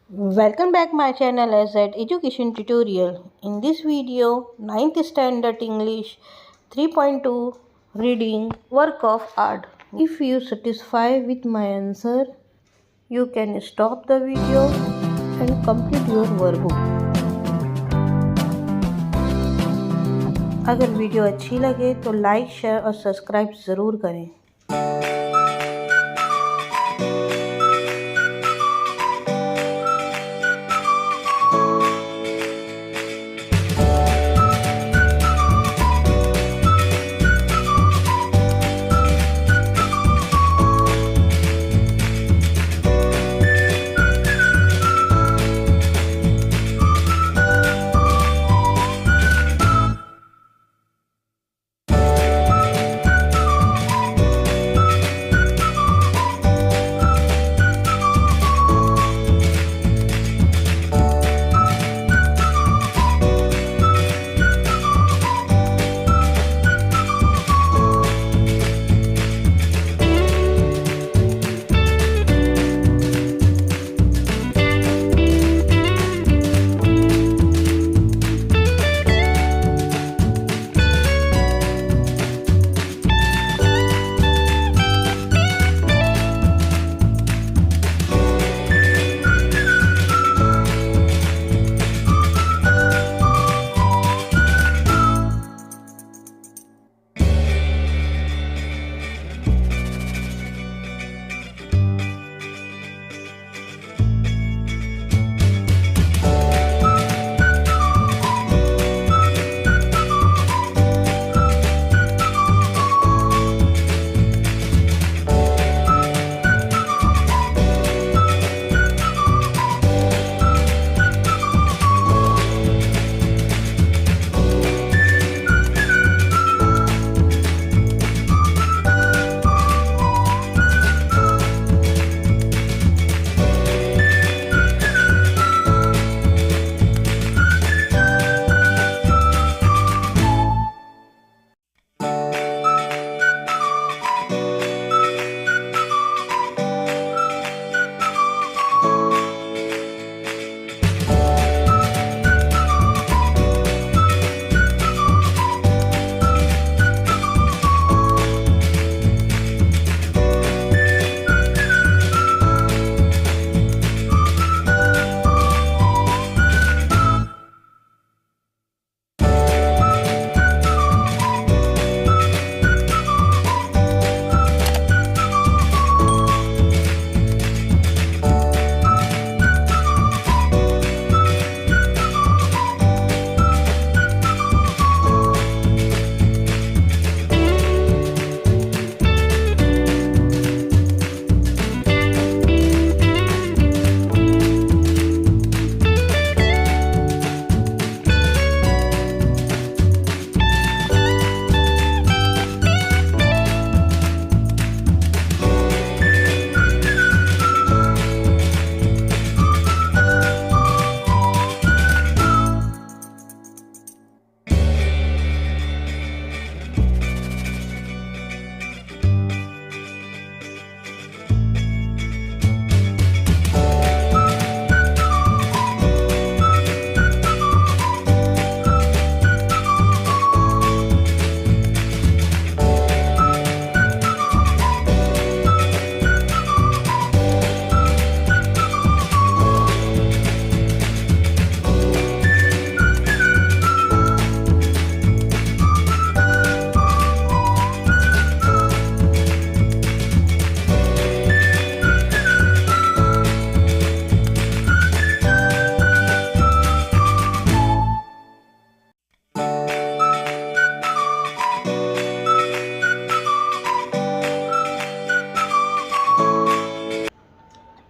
Welcome back my channel as at education tutorial. In this video, 9th standard English 3.2 reading work of art. If you satisfy with my answer, you can stop the video and complete your workbook. अगर video अच्छी लगे तो like share और subscribe ज़रूर करें।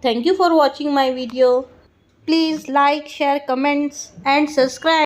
Thank you for watching my video. Please like, share, comments and subscribe.